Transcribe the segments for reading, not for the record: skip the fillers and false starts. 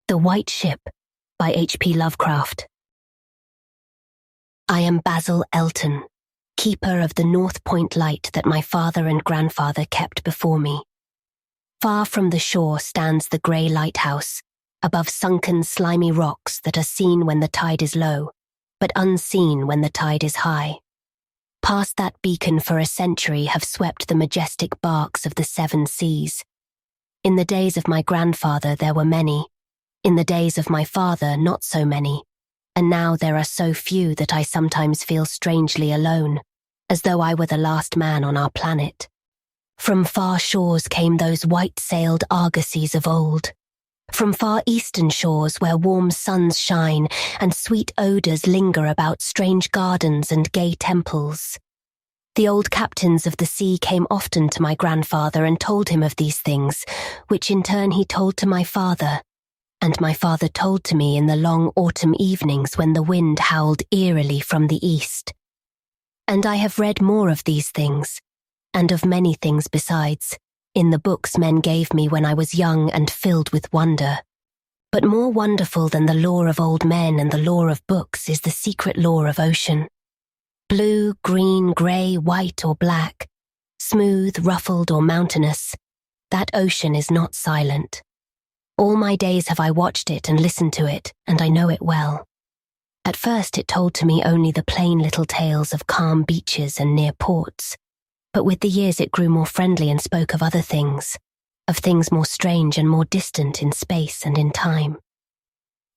The White Ship by H.P. Lovecraft. I am Basil Elton, keeper of the North Point light that my father and grandfather kept before me. Far from the shore stands the grey lighthouse, above sunken slimy rocks that are seen when the tide is low, but unseen when the tide is high. Past that beacon for a century have swept the majestic barks of the seven seas. In the days of my grandfather there were many. In the days of my father, not so many, and now there are so few that I sometimes feel strangely alone, as though I were the last man on our planet. From far shores came those white-sailed argosies of old. From far eastern shores where warm suns shine and sweet odours linger about strange gardens and gay temples. The old captains of the sea came often to my grandfather and told him of these things, which in turn he told to my father. And my father told to me in the long autumn evenings when the wind howled eerily from the east. And I have read more of these things, and of many things besides, in the books men gave me when I was young and filled with wonder. But more wonderful than the lore of old men and the lore of books is the secret lore of ocean. Blue, green, grey, white or black, smooth, ruffled or mountainous, that ocean is not silent. All my days have I watched it and listened to it, and I know it well. At first it told to me only the plain little tales of calm beaches and near ports, but with the years it grew more friendly and spoke of other things, of things more strange and more distant in space and in time.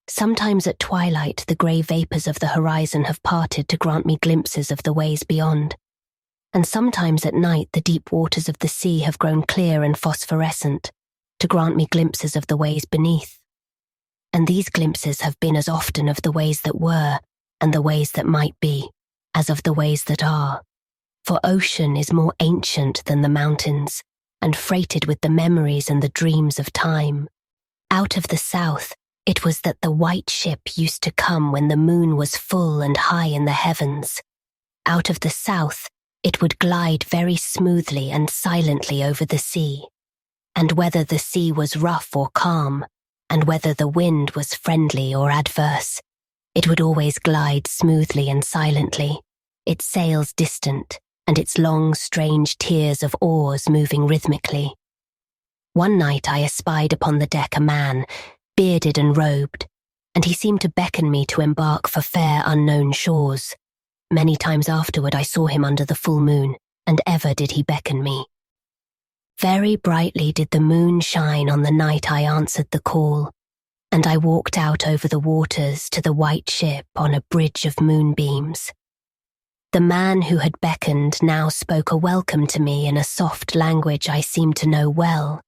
Sometimes at twilight the grey vapours of the horizon have parted to grant me glimpses of the ways beyond, and sometimes at night the deep waters of the sea have grown clear and phosphorescent, to grant me glimpses of the ways beneath. And these glimpses have been as often of the ways that were, and the ways that might be, as of the ways that are. For ocean is more ancient than the mountains, and freighted with the memories and the dreams of time. Out of the south, it was that the white ship used to come when the moon was full and high in the heavens. Out of the south, it would glide very smoothly and silently over the sea. And whether the sea was rough or calm, and whether the wind was friendly or adverse, it would always glide smoothly and silently, its sails distant, and its long, strange tiers of oars moving rhythmically. One night I espied upon the deck a man, bearded and robed, and he seemed to beckon me to embark for fair unknown shores. Many times afterward I saw him under the full moon, and ever did he beckon me. Very brightly did the moon shine on the night I answered the call, and I walked out over the waters to the white ship on a bridge of moonbeams. The man who had beckoned now spoke a welcome to me in a soft language I seemed to know well,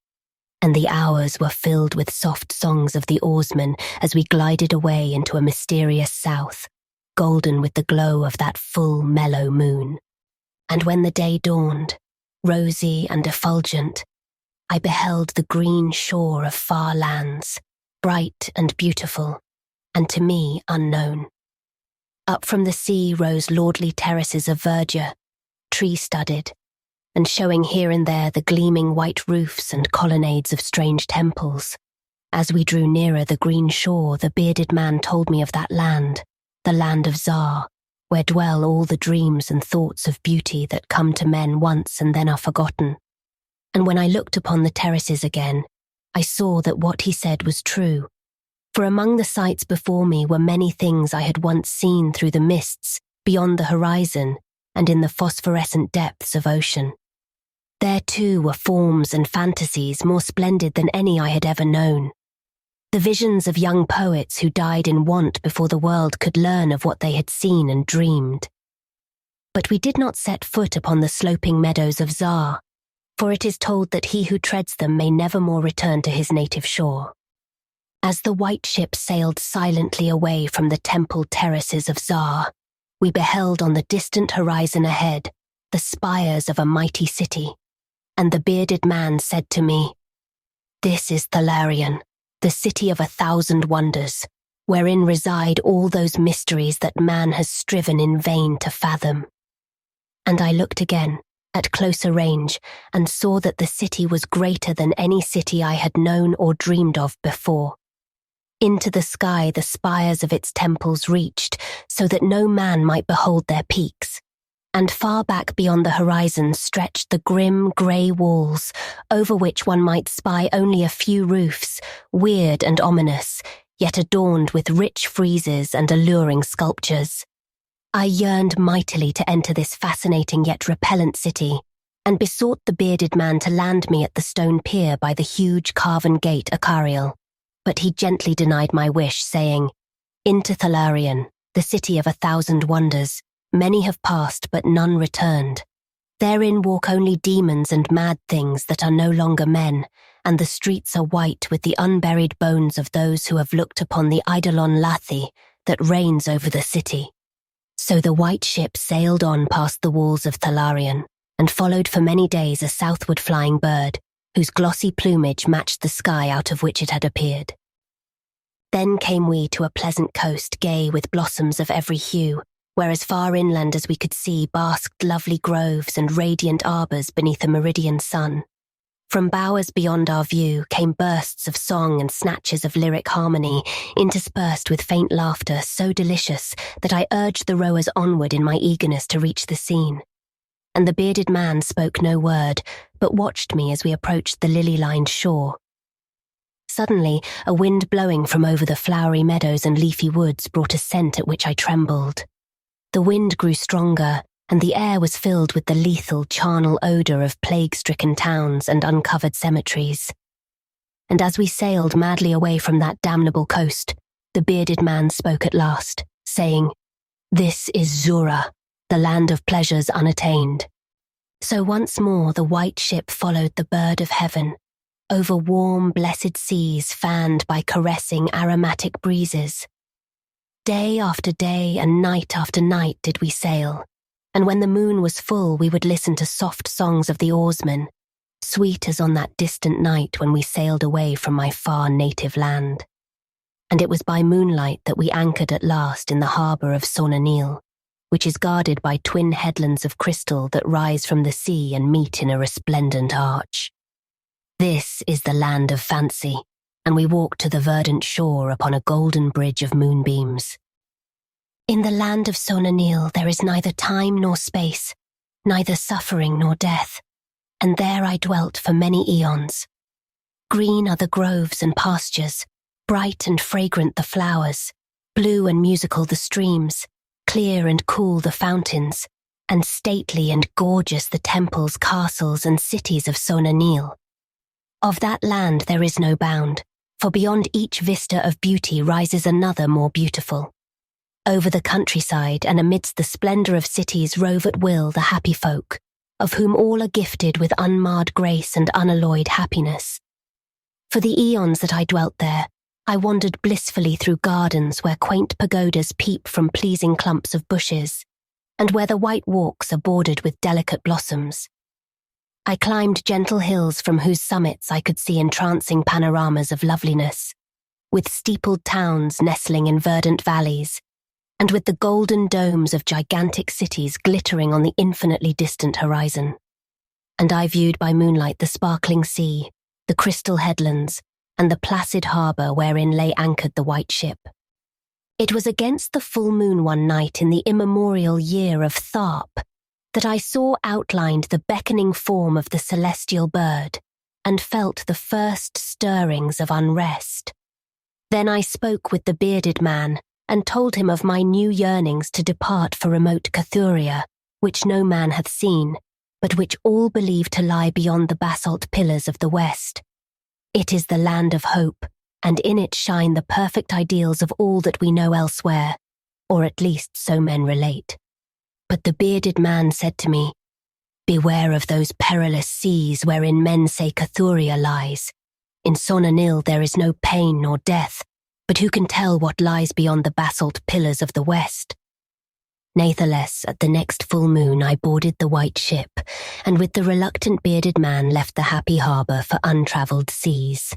and the hours were filled with soft songs of the oarsmen as we glided away into a mysterious south, golden with the glow of that full, mellow moon. And when the day dawned, rosy and effulgent, I beheld the green shore of far lands, bright and beautiful, and to me unknown. Up from the sea rose lordly terraces of verdure, tree-studded, and showing here and there the gleaming white roofs and colonnades of strange temples. As we drew nearer the green shore, the bearded man told me of that land, the land of Zar, where dwell all the dreams and thoughts of beauty that come to men once and then are forgotten. And when I looked upon the terraces again, I saw that what he said was true, for among the sights before me were many things I had once seen through the mists, beyond the horizon, and in the phosphorescent depths of ocean. There too were forms and fantasies more splendid than any I had ever known. The visions of young poets who died in want before the world could learn of what they had seen and dreamed. But we did not set foot upon the sloping meadows of Zar, for it is told that he who treads them may never more return to his native shore. As the white ship sailed silently away from the temple terraces of Zar, we beheld on the distant horizon ahead the spires of a mighty city, and the bearded man said to me, "This is Thalarion, the city of 1,000 wonders, wherein reside all those mysteries that man has striven in vain to fathom." And I looked again, at closer range, and saw that the city was greater than any city I had known or dreamed of before. Into the sky the spires of its temples reached, so that no man might behold their peaks. And far back beyond the horizon stretched the grim grey walls, over which one might spy only a few roofs, weird and ominous, yet adorned with rich friezes and alluring sculptures. I yearned mightily to enter this fascinating yet repellent city, and besought the bearded man to land me at the stone pier by the huge carven gate Acariel. But he gently denied my wish, saying, "Into Thalarion, the city of 1,000 wonders, many have passed but none returned. Therein walk only demons and mad things that are no longer men, and the streets are white with the unburied bones of those who have looked upon the Eidolon Lathi that reigns over the city." So the white ship sailed on past the walls of Thalarion, and followed for many days a southward flying bird, whose glossy plumage matched the sky out of which it had appeared. Then came we to a pleasant coast gay with blossoms of every hue, where as far inland as we could see basked lovely groves and radiant arbours beneath a meridian sun. From bowers beyond our view came bursts of song and snatches of lyric harmony, interspersed with faint laughter so delicious that I urged the rowers onward in my eagerness to reach the scene. And the bearded man spoke no word, but watched me as we approached the lily-lined shore. Suddenly, a wind blowing from over the flowery meadows and leafy woods brought a scent at which I trembled. The wind grew stronger, and the air was filled with the lethal, charnel odour of plague-stricken towns and uncovered cemeteries. And as we sailed madly away from that damnable coast, the bearded man spoke at last, saying, "This is Zura, the land of pleasures unattained." So once more the white ship followed the bird of heaven, over warm, blessed seas fanned by caressing, aromatic breezes. Day after day and night after night did we sail, and when the moon was full we would listen to soft songs of the oarsmen, sweet as on that distant night when we sailed away from my far native land. And it was by moonlight that we anchored at last in the harbour of Sonanil, which is guarded by twin headlands of crystal that rise from the sea and meet in a resplendent arch. This is the land of fancy, and we walked to the verdant shore upon a golden bridge of moonbeams. In the land of Sonanil there is neither time nor space, neither suffering nor death, and there I dwelt for many eons. Green are the groves and pastures, bright and fragrant the flowers, blue and musical the streams, clear and cool the fountains, and stately and gorgeous the temples, castles, and cities of Sonanil. Of that land there is no bound, for beyond each vista of beauty rises another more beautiful. Over the countryside and amidst the splendour of cities rove at will the happy folk, of whom all are gifted with unmarred grace and unalloyed happiness. For the eons that I dwelt there, I wandered blissfully through gardens where quaint pagodas peep from pleasing clumps of bushes, and where the white walks are bordered with delicate blossoms. I climbed gentle hills from whose summits I could see entrancing panoramas of loveliness, with steepled towns nestling in verdant valleys, and with the golden domes of gigantic cities glittering on the infinitely distant horizon. And I viewed by moonlight the sparkling sea, the crystal headlands, and the placid harbour wherein lay anchored the white ship. It was against the full moon one night in the immemorial year of Tharp that I saw outlined the beckoning form of the celestial bird, and felt the first stirrings of unrest. Then I spoke with the bearded man, and told him of my new yearnings to depart for remote Cathuria, which no man hath seen, but which all believe to lie beyond the basalt pillars of the west. It is the land of hope, and in it shine the perfect ideals of all that we know elsewhere, or at least so men relate. But the bearded man said to me, "Beware of those perilous seas wherein men say Cathuria lies. In Sonanil there is no pain nor death, but who can tell what lies beyond the basalt pillars of the west?" Natheless, at the next full moon I boarded the white ship, and with the reluctant bearded man left the happy harbour for untravelled seas.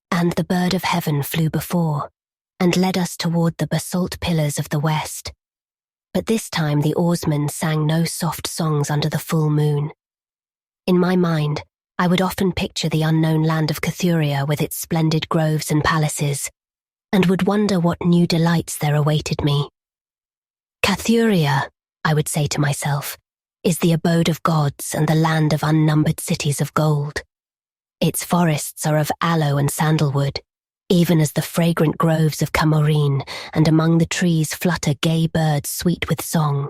And the bird of heaven flew before, and led us toward the basalt pillars of the west. But this time the oarsmen sang no soft songs under the full moon. In my mind, I would often picture the unknown land of Cathuria with its splendid groves and palaces, and would wonder what new delights there awaited me. Cathuria, I would say to myself, is the abode of gods and the land of unnumbered cities of gold. Its forests are of aloe and sandalwood, even as the fragrant groves of Camorin, and among the trees flutter gay birds sweet with song.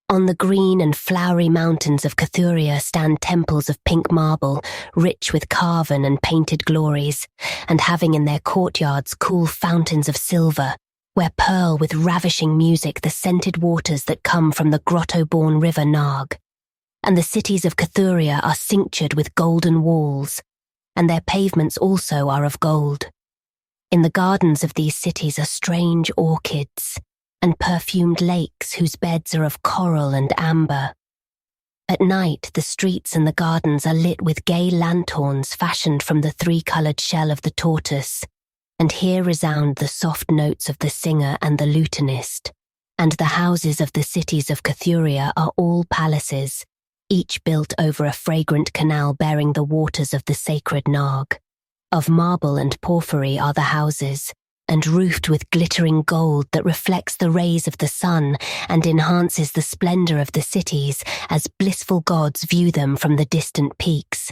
On the green and flowery mountains of Cathuria stand temples of pink marble, rich with carven and painted glories, and having in their courtyards cool fountains of silver, where purl with ravishing music the scented waters that come from the grotto-born river Narg. And the cities of Cathuria are cinctured with golden walls, and their pavements also are of gold. In the gardens of these cities are strange orchids, and perfumed lakes whose beds are of coral and amber. At night, the streets and the gardens are lit with gay lanthorns fashioned from the three-coloured shell of the tortoise, and here resound the soft notes of the singer and the lutenist, and the houses of the cities of Cathuria are all palaces, each built over a fragrant canal bearing the waters of the sacred Narg. Of marble and porphyry are the houses, and roofed with glittering gold that reflects the rays of the sun and enhances the splendour of the cities as blissful gods view them from the distant peaks.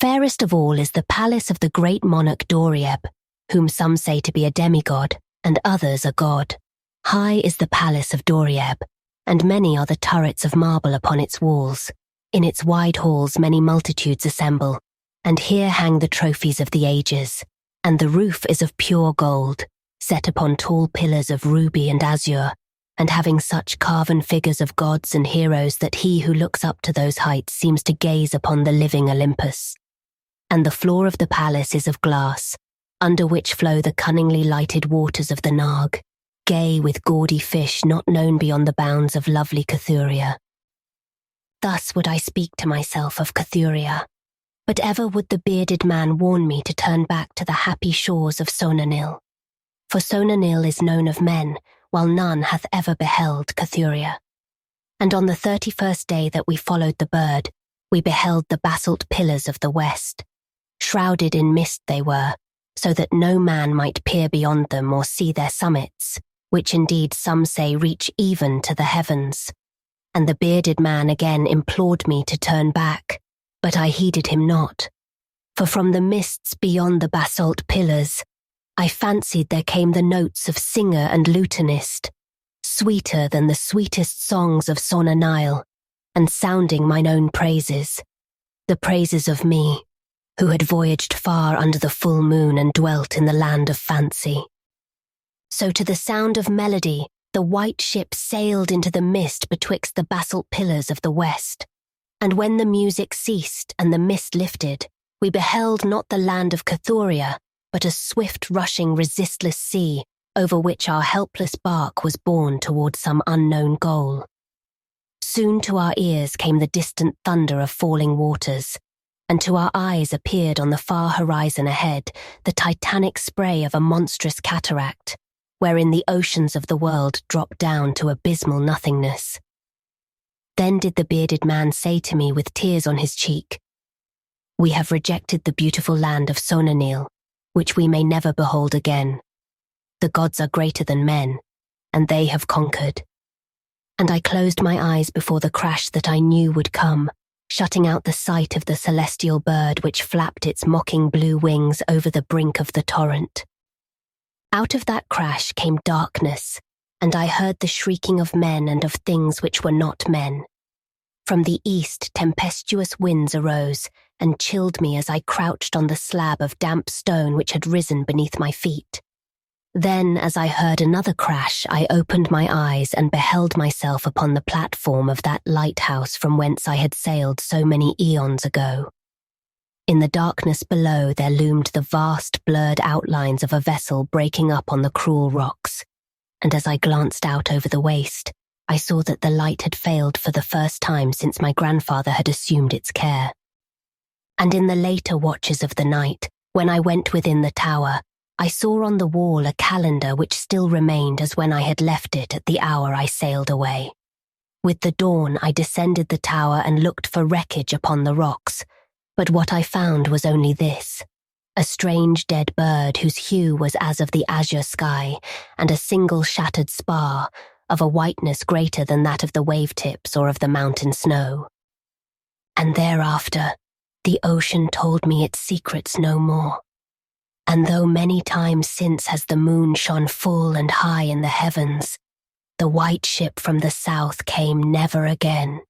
Fairest of all is the palace of the great monarch Dorieb, whom some say to be a demigod, and others a god. High is the palace of Dorieb, and many are the turrets of marble upon its walls. In its wide halls many multitudes assemble, and here hang the trophies of the ages, and the roof is of pure gold, set upon tall pillars of ruby and azure, and having such carven figures of gods and heroes that he who looks up to those heights seems to gaze upon the living Olympus. And the floor of the palace is of glass, under which flow the cunningly lighted waters of the Narg, gay with gaudy fish not known beyond the bounds of lovely Cathuria. Thus would I speak to myself of Cathuria, but ever would the bearded man warn me to turn back to the happy shores of Sonanil. For Sonanil is known of men, while none hath ever beheld Cathuria. And on the 31st day that we followed the bird, we beheld the basalt pillars of the west. Shrouded in mist they were, so that no man might peer beyond them or see their summits, which indeed some say reach even to the heavens. And the bearded man again implored me to turn back, but I heeded him not, for from the mists beyond the basalt pillars, I fancied there came the notes of singer and lutenist, sweeter than the sweetest songs of Sonanil, and sounding mine own praises, the praises of me, who had voyaged far under the full moon and dwelt in the land of fancy. So to the sound of melody, the white ship sailed into the mist betwixt the basalt pillars of the west. And when the music ceased and the mist lifted, we beheld not the land of Cathuria, but a swift rushing resistless sea, over which our helpless bark was borne toward some unknown goal. Soon to our ears came the distant thunder of falling waters, and to our eyes appeared on the far horizon ahead the titanic spray of a monstrous cataract, wherein the oceans of the world drop down to abysmal nothingness. Then did the bearded man say to me with tears on his cheek, "We have rejected the beautiful land of Sonanil, which we may never behold again. The gods are greater than men, and they have conquered." And I closed my eyes before the crash that I knew would come, shutting out the sight of the celestial bird which flapped its mocking blue wings over the brink of the torrent. Out of that crash came darkness, and I heard the shrieking of men and of things which were not men. From the east tempestuous winds arose and chilled me as I crouched on the slab of damp stone which had risen beneath my feet. Then, as I heard another crash, I opened my eyes and beheld myself upon the platform of that lighthouse from whence I had sailed so many eons ago. In the darkness below there loomed the vast blurred outlines of a vessel breaking up on the cruel rocks, and as I glanced out over the waste, I saw that the light had failed for the first time since my grandfather had assumed its care. And in the later watches of the night, when I went within the tower, I saw on the wall a calendar which still remained as when I had left it at the hour I sailed away. With the dawn I descended the tower and looked for wreckage upon the rocks, but what I found was only this: a strange dead bird whose hue was as of the azure sky, and a single shattered spar, of a whiteness greater than that of the wave-tips or of the mountain snow. And thereafter, the ocean told me its secrets no more. And though many times since has the moon shone full and high in the heavens, the white ship from the south came never again.